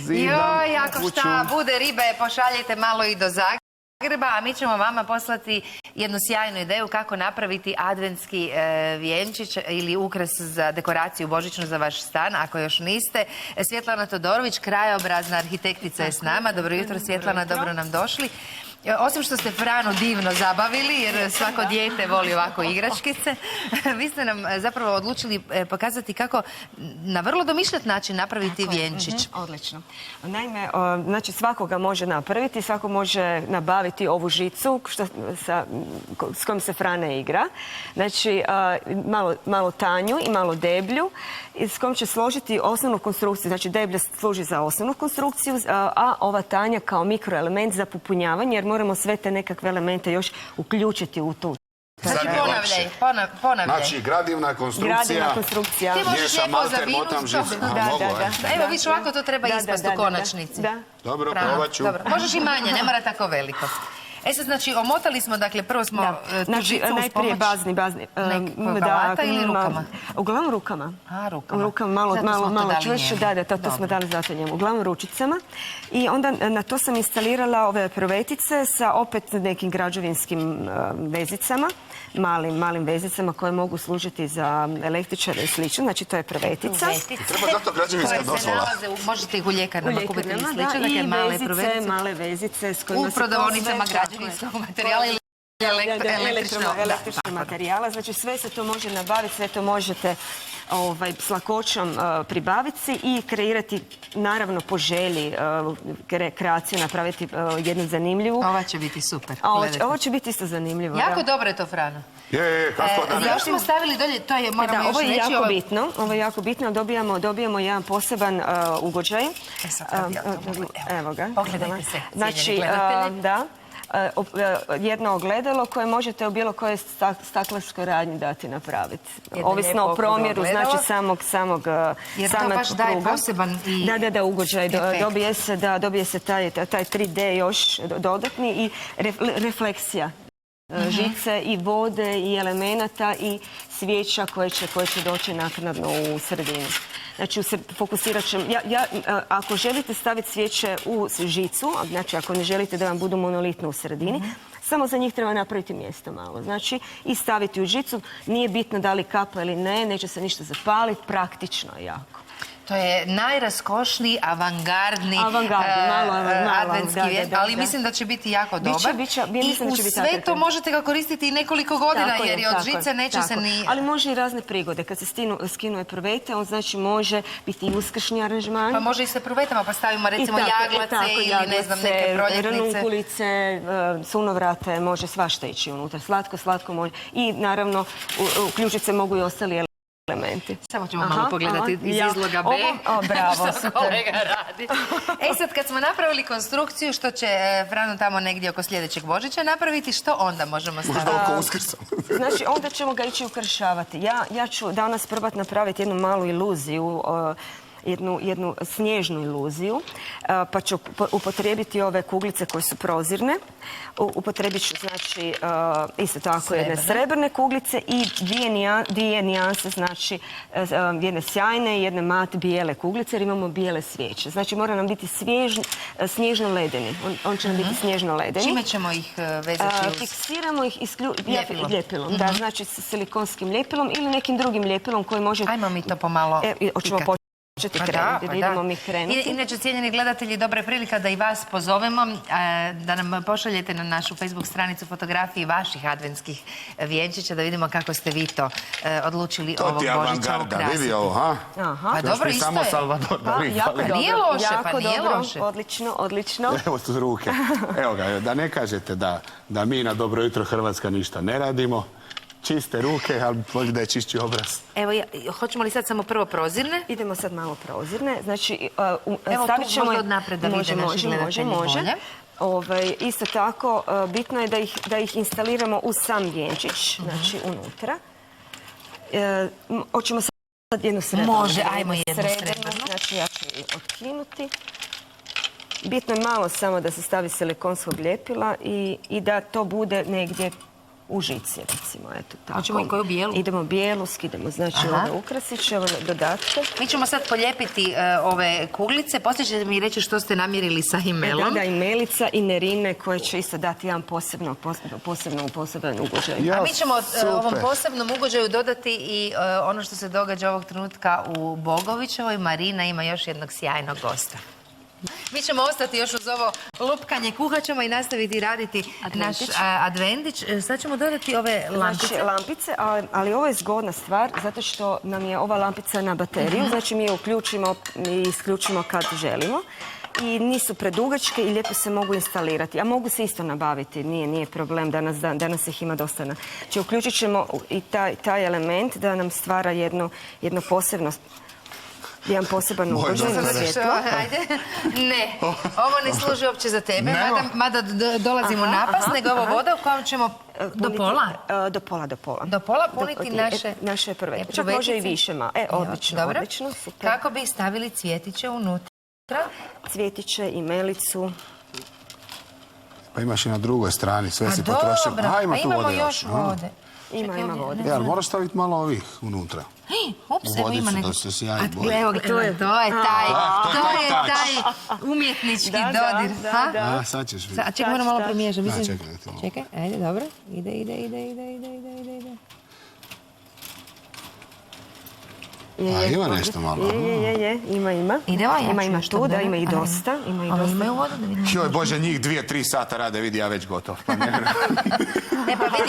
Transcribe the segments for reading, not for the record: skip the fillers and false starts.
Joj, ako šta bude ribe, pošaljite malo i do Zagreba, a mi ćemo vama poslati jednu sjajnu ideju kako napraviti adventski vjenčić ili ukras za dekoraciju božićnu za vaš stan, ako još niste. Svjetlana Todorović, krajobrazna arhitektica je s nama. Dobro jutro, Svjetlana, dobro nam došli. Osim što ste Franu divno zabavili, jer svako dijete voli ovako igračkice, vi ste nam zapravo odlučili pokazati kako na vrlo domišljat način napraviti vjenčić. Odlično. Naime, znači svako ga može napraviti, svako može nabaviti ovu žicu s kojom se Frana igra. Znači, malo tanju i malo deblju, s kojom će složiti osnovnu konstrukciju. Znači, deblja služi za osnovnu konstrukciju, a ova tanja kao mikroelement za popunjavanje, jer moramo sve te nekakve elemente još uključiti u tu. Znači, ponavljaj. Znači, gradivna konstrukcija. Ti možeš lijepo zavinuti. Evo, viš ovako to treba ispast u konačnici. Dobro, probat ću. Možeš i manje, ne mora tako veliko. E sad, znači, omotali smo, dakle, prvo smo tu žicu uz najprije pomoć nekog alata ili rukama? Uglavnom rukama. A, rukama. Rukama, malo čvršće, to smo dali zato njemu. Uglavnom ručicama. I onda na to sam instalirala ove prvetice sa opet nekim građevinskim vezicama, malim vezicama koje mogu služiti za električare i slično. Znači, to je prvetica. Treba zato građevinska dozvola. Možete ih u ljekarnama kupiti ili slično, dakle, male vezice s kojima se... U prodavnicama građevinskog materijala ili električnog materijala. Znači, sve se to može nabaviti, sve to možete s lakoćom pribaviti i kreirati, naravno, po želji kreaciju, napraviti jednu zanimljivu. Ova će biti super. Ovo će biti isto zanimljivo. Jako dobro je to, Frano. Kako da ne? Još smo stavili dolje, to je, moramo još reći... Ovo je jako bitno, dobijamo jedan poseban ugođaj. Evo ga. Pogledajte se, znači, cijenjeni gledatelji. Da. Jedno ogledalo koje možete u bilo kojoj staklarskoj radnji dati napraviti. Ovisno o promjeru, znači samog kruga. Jer to baš daje poseban i... Da, ugođaj. Dobije se taj 3D još dodatni i refleksija žice i vode i elemenata i svijeća koje će doći naknadno u sredini. Znači, fokusirat ćemo... Ako želite staviti svijeće u žicu, znači ako ne želite da vam budu monolitne u sredini, samo za njih treba napraviti mjesto malo. Znači, i staviti u žicu. Nije bitno da li kapa ili ne, neće se ništa zapaliti, praktično je jako. To je najraskošniji, avangardni adventski vjenčić, ali mislim da će biti jako dobar. I uz sve to možete ga koristiti i nekoliko godina, jer je od žice neće se ni... Ali može i razne prigode. Kad se skinuje prvete, on znači može biti i uskršnji aranžman. Pa može i sa prvetama, pa stavimo recimo jaglace ili ne znam, neke proljetnice. Ranunkulice, sunovrate, može svašta ići unutra. Slatko može. I naravno, uključiti se mogu i ostali elementi. Samo ćemo malo pogledati iz izloga B. Bravo, što kolega radi. Sad, kad smo napravili konstrukciju, što će Frano tamo negdje oko sljedećeg Božića napraviti, što onda možemo staviti? Možda oko Uskrsa. Znači, onda ćemo ga ići ukršavati. Ja ću danas probati napraviti jednu malu iluziju, jednu snježnu iluziju, pa ću upotrijebiti ove kuglice koje su prozirne. Upotrijebit ću, znači, isto tako jedne srebrne kuglice i dvije nijanse, znači, jedne sjajne i jedne mat bijele kuglice, jer imamo bijele svijeće. Znači, mora nam biti snježno ledeni. On će nam biti snježno ledeni. Čime ćemo ih vezati? Fiksiramo ih ljepilom. Da, znači, s silikonskim ljepilom ili nekim drugim ljepilom koji može... Ajmo mi to pomalo pikati. Idemo mi krenuti. Inače, cijenjeni gledatelji, dobra je prilika da i vas pozovemo, da nam pošaljete na našu Facebook stranicu fotografiji vaših adventskih vjenčića, da vidimo kako ste vi to odlučili ovog Božića ukrasiti. To ti avangarda, vidi ovo, ha? Pa dobro, isto samo je. Salvador Dalí. Pa nije loše. Odlično. Evo su ruke. Evo ga, da ne kažete da mi na Dobro jutro Hrvatska ništa ne radimo. Čiste ruke, ali bolje da je čišći obraz. Evo, hoćemo li sad samo prvo prozirne? Idemo sad malo prozirne. Znači, evo tu možda od napred da vide naši gledatelji bolje. Isto tako, bitno je da ih instaliramo u sam vjenčić, znači unutra. Hoćemo sad jednu srebrnu. Može, ajmo jednu srebrnu. Znači, ja ću je otkinuti. Bitno je malo samo da se stavi silikonskog ljepila i da to bude negdje u žici, recimo, eto tako. Hoćemo i koju bijelu? Idemo bijelu, skidamo, znači ove ukrasiće, ove dodatke. Mi ćemo sad polijepiti ove kuglice. Poslije ćete mi reći što ste namjerili sa imelom. Da, imelica i nerine koje će isto dati jedan poseban ugođaj. A mi ćemo ovom posebnom ugođaju dodati i ono što se događa ovog trenutka u Bogovićevoj. Marina ima još jednog sjajnog gosta. Mi ćemo ostati još uz ovo lupkanje, kuhat ćemo i nastaviti raditi naš adventić. Sad ćemo dodati ove lampice. Znači lampice, ali ovo je zgodna stvar zato što nam je ova lampica na bateriju, znači mi je uključimo i isključimo kad želimo. I nisu predugačke i lijepo se mogu instalirati. A mogu se isto nabaviti, nije problem, danas ih ima dosta. Znači uključit ćemo i taj element da nam stvara jednu posebnost. Jedan poseban ugođaj na svjetlo. Ne, ovo ne služi uopće za tebe, mada dolazimo napast, nego ovo voda u kojom ćemo do pola? Do pola. Do pola puniti naše prve. Čak može i više malo. Odlično, super. Kako bi stavili cvjetiće unutra? Cvjetiće i melicu. Pa imaš i na drugoj strani, sve si potrošio. A imamo još vode. Ima vode. Ali moraš staviti malo ovih unutra. Ups, evo ima neko. Da se sjaji bolje. Evo, to je taj umjetnički dodir. Da, sad ćeš vidjeti. A čekaj, moram malo promiješati. Čekaj. Čekaj, ajde, dobro. Ide. Ima nešto malo. Ima. Ima tu, da, ima i dosta. Ali imaju vodu da vidimo. Joj, Bože, njih 2-3 sata rade, vidi, ja već gotov. Pa vidi,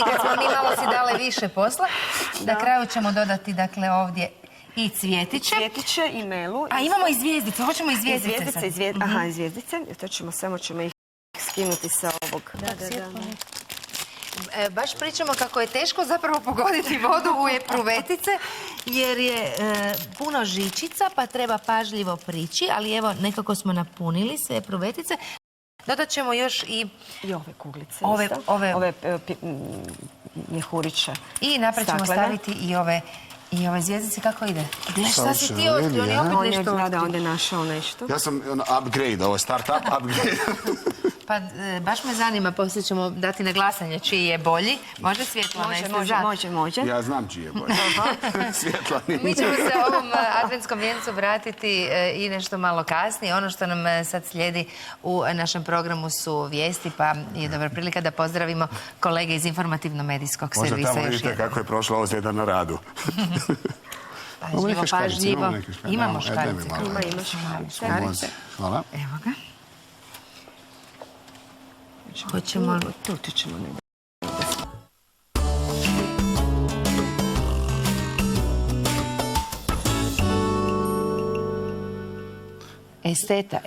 kad smo mi malo si dale više posla, na kraju ćemo dodati, dakle, ovdje i cvjetiće. Cvjetiće i melu. A imamo i zvijezdice, hoćemo i zvijezdice sad. Aha, i zvijezdice. To samo ćemo ih skinuti sa ovog. Da. Baš pričamo kako je teško zapravo pogoditi vodu u epruvetice, jer je puno žičica, pa treba pažljivo prići, ali evo, nekako smo napunili sve epruvetice. Dodat ćemo još i ove kuglice. Ove mjehuriće. I napred ćemo staviti i ove zvjezdice. Kako ide? Gledaj, šta si ti otkrio? On je opet nešto otkrio. On je našao nešto. Ja sam upgrade, ovo start-up upgrade. Pa baš me zanima, poslije ćemo dati na glasanje čiji je bolji. Može Svjetlana? Može. Ja znam čiji je bolji. Svjetlana. Mi ćemo se ovom adventskom vijencu vratiti i nešto malo kasnije. Ono što nam sad slijedi u našem programu su vijesti, pa je dobra prilika da pozdravimo kolege iz informativno-medijskog servisa. Možda tamo vidite kako je prošlo ovo tjedan na radu. Pažljivo. Imamo škarice. Ima škarice. Hvala. Evo ga. Hoćemo... Tu ćemo ne. Esteta,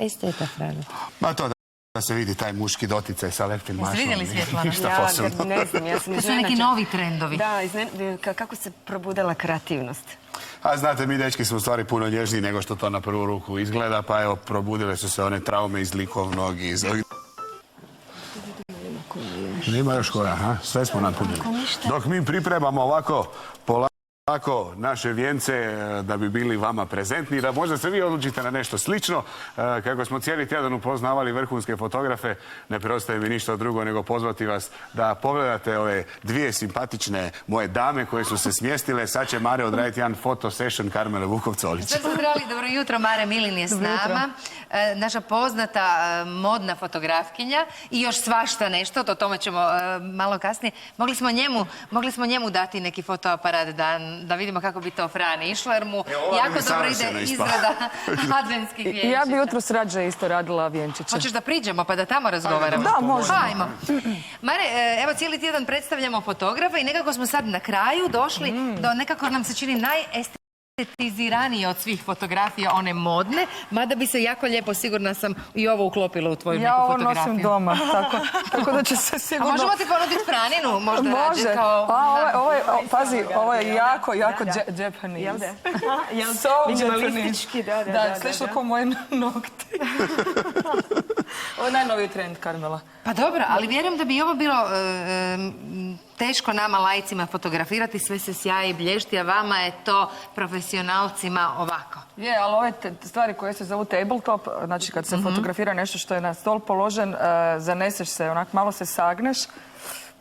Frano. Ma to da se vidi taj muški doticaj sa leptim mašom. Jeste vidjeli Svjetlana? Ja ne znam, ja sam to su neki novi trendovi. Da, kako se probudila kreativnost. A znate, mi dečki smo u stvari puno nježniji nego što to na prvu ruku izgleda, pa evo, probudile su se one traume iz likovnog i iz... Nema još koja, aha, sve smo napunili. Dok mi pripremamo ovako polako naše vijence da bi bili vama prezentni, da možda se vi odlučite na nešto slično. Kako smo cijeli tjedan upoznavali vrhunske fotografe, ne preostaje mi ništa drugo nego pozvati vas da pogledate ove dvije simpatične moje dame koje su se smjestile. Sad će Mare odraditi jedan foto session Karmele Vukovcolić. Dobro jutro, Mare Milin je s nama. Naša poznata modna fotografkinja i još svašta nešto, o tome ćemo malo kasnije. Mogli smo njemu dati neki fotoaparat da vidimo kako bi to Frani išlo, jer mu jako dobro ide izrada adventskih vjenčića. Ja bi jutros rađe isto radila vjenčiće. Hoćeš da priđemo pa da tamo razgovaramo? Da, možemo. Hajmo. Mare, evo cijeli tjedan predstavljamo fotografa i nekako smo sad na kraju došli do nekako nam se čini estetiziranije od svih fotografija, one modne, mada bi se jako lijepo, sigurna sam, i ovo uklopilo u tvoju neku fotografiju. Ja ovo nosim doma, tako da će se sigurno... A možemo ti ponuditi Franinu, možda rađe kao... Pazi, ovo je jako Japanese. Jel da? So minimalistički, da. Slično kao moje nokti. Ovo je najnoviji trend, Karmela. Pa dobro, ali vjerujem da bi ovo bilo teško nama lajcima fotografirati, sve se sjaji i blješti, a vama je to profesionalcima ovako. Je, ali ove stvari koje se zovu tabletop, znači kad se fotografira nešto što je na stol položen, zaneseš se, onak malo se sagneš,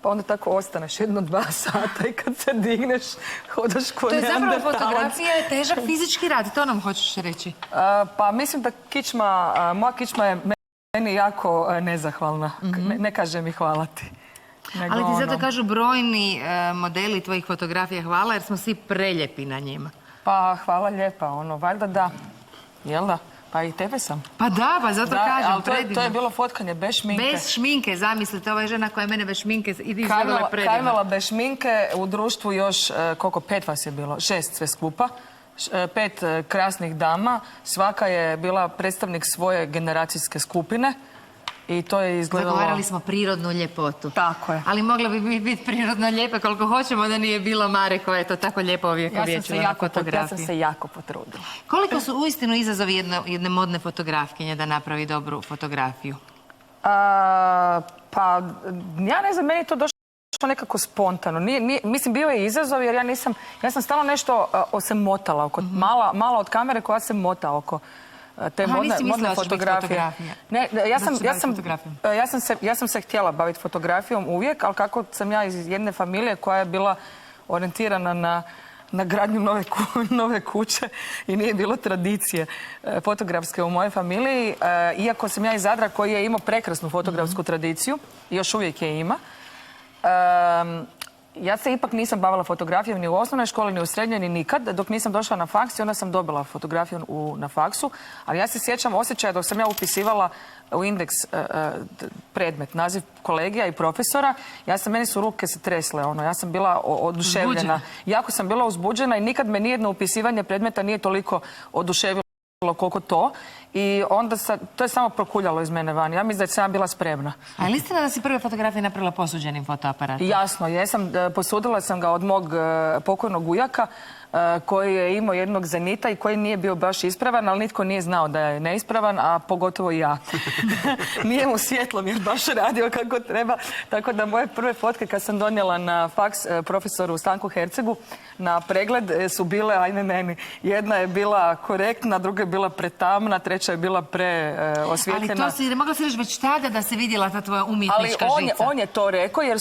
pa onda tako ostaneš 1-2 sata i kad se digneš, hodaš ko To je zapravo neandertalac. fotografija, je težak fizički rad, to nam hoćeš reći. Pa mislim da moja kičma je meni jako nezahvalna. Ne kaže mi hvala ti. Nego Ali ti zato ono, kažu brojni modeli tvojih fotografija hvala jer smo svi preljepi na njima. Pa hvala lijepa, valjda da. Jel da? Pa i tebe sam. Pa da, pa zato kažem, ali predivno. to je bilo fotkanje bez šminke. Bez šminke, zamislite, ova je žena koja je mene bez šminke izgledala predivno. Kajmela bez šminke, u društvu još, 5 vas je bilo? 6 sve skupa. 5 krasnih dama, svaka je bila predstavnik svoje generacijske skupine i to je izgledalo... Zagovarali smo prirodnu ljepotu. Tako je. Ali mogla bi biti prirodno lijepa koliko hoćemo da nije bilo Mare koja je to tako lijepo ovjekovječila na fotografiji. Ja sam se jako potrudila. Koliko su uistinu izazovi jedne modne fotografkinje da napravi dobru fotografiju? Pa, ja ne znam, meni je to došlo nekako spontano. Mislim, bio je izazov jer ja sam stalno nešto se motala oko, mala od kamere koja se mota oko te modne fotografije. Ne, ja sam se htjela baviti fotografijom uvijek, ali kako sam ja iz jedne familije koja je bila orijentirana na gradnju nove kuće i nije bilo tradicije fotografske u mojoj familiji, iako sam ja iz Zadra koji je imao prekrasnu fotografsku tradiciju, još uvijek je ima. Ja se ipak nisam bavila fotografijom ni u osnovnoj školi, ni u srednjoj, ni nikad, dok nisam došla na faks i onda sam dobila fotografiju na faksu. Ali ja se sjećam osjećaja dok sam ja upisivala u indeks predmet, naziv kolegija i profesora, meni su ruke se tresle, ja sam bila oduševljena. Jako sam bila uzbuđena i nikad me nijedno upisivanje predmeta nije toliko oduševilo koliko to. I onda to je samo prokuljalo iz mene van. Ja mislim da sam bila spremna. A je li istina da si prve fotografije napravila posuđenim fotoaparatom? Jasno, jesam. Posudila sam ga od mog pokojnog ujaka koji je imao jednog Zenita i koji nije bio baš ispravan, ali nitko nije znao da je neispravan, a pogotovo i ja. Nije mu svjetlomjer baš radio kako treba. Tako da moje prve fotke kad sam donijela na faks profesoru Stanku Hercegu na pregled su bile, ajme meni, jedna je bila korektna, druga je bila pretamna, treća je bila preosvjetljena. Ali mogla si reći već tada da se vidjela ta tvoja umjetnička žica. Ali on je to rekao jer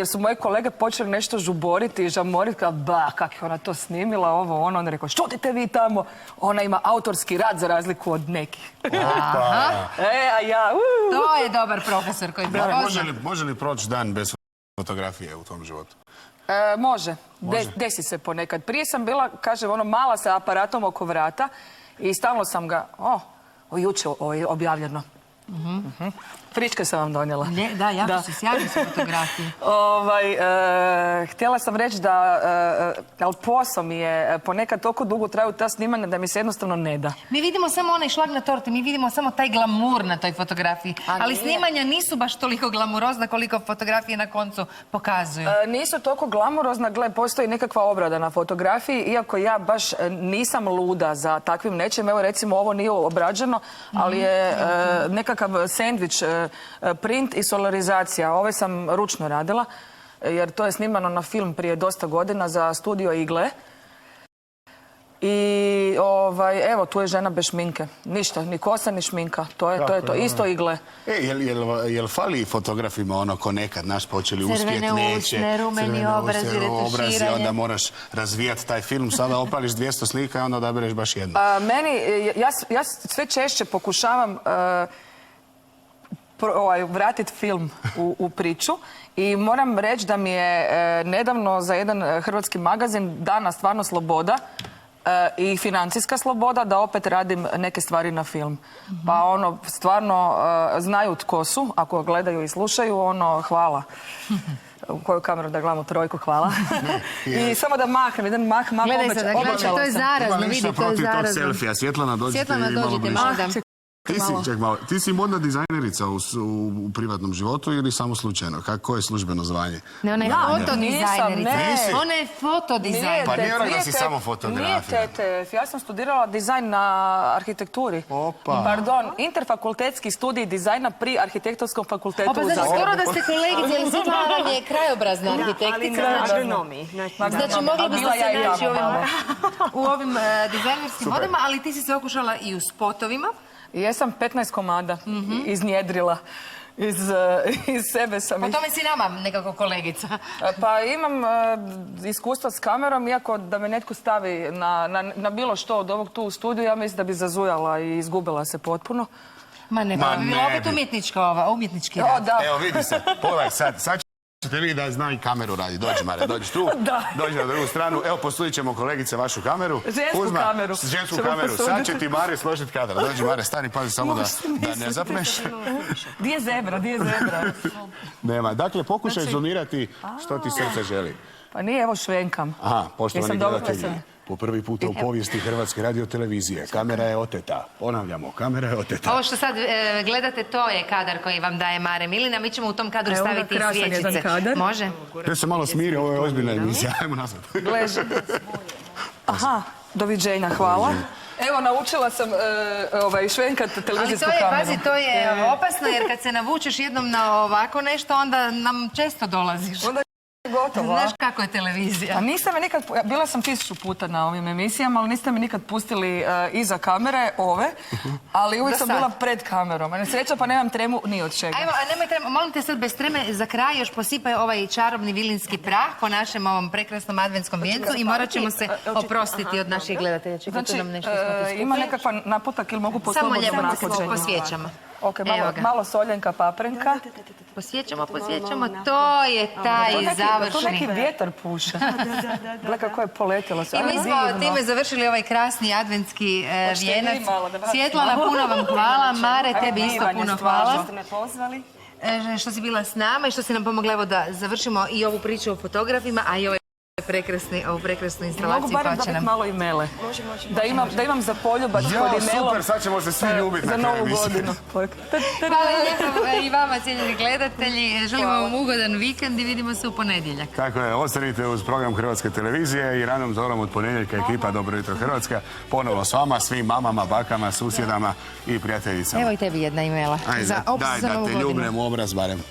su moje kolege počeli nešto žuboriti i žamoriti, kao kak je ona to snimila, on je rekao, šutite vi tamo, ona ima autorski rad za razliku od nekih. To je dobar profesor koji Može li proći dan bez fotografije u tom životu? Može. Desi se ponekad. Prije sam bila, kažem, mala sa aparatom oko vrata i stalno sam ga, juče objavljeno. Fričke sam vam donijela. Da, jako su sjajne su fotografije. Htjela sam reći da, ali posao mi je, ponekad toliko dugo traju ta snimanja da mi se jednostavno ne da. Mi vidimo samo onaj šlag na torti, mi vidimo samo taj glamur na toj fotografiji. Ali snimanja nisu baš toliko glamurozna koliko fotografije na koncu pokazuju. Nisu toliko glamurozna, gle, postoji nekakva obrada na fotografiji, iako ja baš nisam luda za takvim nečim. Evo recimo ovo nije obrađeno, ali je nekakav sendvič, print i solarizacija. Ove sam ručno radila, jer to je snimano na film prije dosta godina za studio Igle. I evo, tu je žena bez šminke. Ništa, ni kosa, ni šminka. To je to. Isto Igle. Jel fali fotografima ono ko nekad, naš, počeli uspjet, neće? Crvene rumeni obrazi, retuširanje. Onda moraš razvijati taj film, sada opališ 200 slika i onda odabereš baš jednu. Ja sve češće pokušavam vratiti film u priču i moram reći da mi je nedavno za jedan hrvatski magazin dana stvarno sloboda i financijska sloboda da opet radim neke stvari na film. Pa stvarno znaju tko su, ako gledaju i slušaju, hvala. U koju kameru da gledamo, trojku, hvala. I samo da mahnem, jedan mah, gledaj se, to je zarazno, vidi, to je zarazno. Selfija, Svjetlana, dođite i malo bliže. Ti si modna dizajnerica u privatnom životu ili samo slučajno? Koje je službeno zvanje? Ne, ona je fotodizajnerica. Ona je fotodizajnerica. Pa nije ona da si samo fotografija. Nije TTF, ja sam studirala dizajn na arhitekturi. Pardon, interfakultetski studij dizajna pri Arhitektonskom fakultetu u Zagrebu. Znači, skoro da ste kolegice, ali Svetlana je krajobrazna arhitektica. Ali na agronomiji. Znači, mogli biste se naći u ovim dizajnerskim vodama, ali ti si se okušala i u spotovima. Jesam 15 komada iznjedrila iz sebe sam... Po tome si nama nekako kolegica. Pa imam iskustva s kamerom, iako da me netko stavi na bilo što od ovog tu u studiju, ja mislim da bi zazujala i izgubila se potpuno. Ma ne, pa bi bilo opet umjetnički rad. Da. Evo vidi se, pogledaj sad ćete vi da zna i kameru radi. Dođi Mare, dođi tu, dođi na drugu stranu. Evo posudit ćemo kolegice vašu kameru. Žensku kameru. Sad će ti Mare složiti kadar. Dođi Mare, stani, pazi samo da ne zapneš. Di je zebra? Nema, dakle pokušaj zoomirati što ti srce želi. Pa nije, evo švenkam. Aha, poštovani gledatelji, po prvi puta u povijesti Hrvatske radiotelevizije. Kamera je oteta. Ponavljamo, kamera je oteta. Ovo što sad gledate, to je kadar koji vam daje Mare Milina. Mi ćemo u tom kadru staviti i svječice. Može? Ja se malo smiri, ovo je ozbiljna emisija. Ajmo nazad. Aha, doviđenja, hvala. Evo, naučila sam švenkat televizijsku kameru. Pazi, to je opasno jer kad se navučeš jednom na ovako nešto, onda nam često dolaziš. Onda je gotovo. Znaš kako je televizija? A niste me nikad, bila sam 1000 puta na ovim emisijama, ali niste me nikad pustili iza kamere, ali uvijek sam bila pred kamerom. A sreća pa nemam tremu ni od čega. Ajmo, nemoj tremu, molim te sad bez treme, za kraj još posipaj ovaj čarobni vilinski prah po našem ovom prekrasnom adventskom vijencu i morat ćemo se oprostiti od naših gledatelja. Znači, ima nekakva naputak ili mogu samo lijepo napođenje? posjećamo. Ok, malo soljenka, paprenka. Posjećamo, to je taj završni. To neki vjetar puše. Gle kako je poletilo se. I mi smo time završili ovaj krasni adventski vijenac. Svjetlana, puno vam hvala. Mare, tebi isto puno hvala. Što ste me pozvali. Što si bila s nama i što si nam pomogla evo da završimo i ovu priču o fotografima, a i ovu prekrasnu instalaciju. Mogu barem dobiti malo i mele. Da imam za poljubac kod imelom. Super, sad ćemo se svi ljubiti na kraju emisije. Za Novu godinu. Hvala lijepo i vama, cijenjeni gledatelji. Želimo vam ugodan vikend i vidimo se u ponedjeljak. Tako je, ostanite uz program Hrvatske televizije i ranom zorom od ponedjeljka ekipa Dobro jutro Hrvatska. Ponovo s vama, svim mamama, bakama, susjedama i prijateljicama. Evo i tebi jedna imela. Ajde, daj da te ljubnem u obraz barem.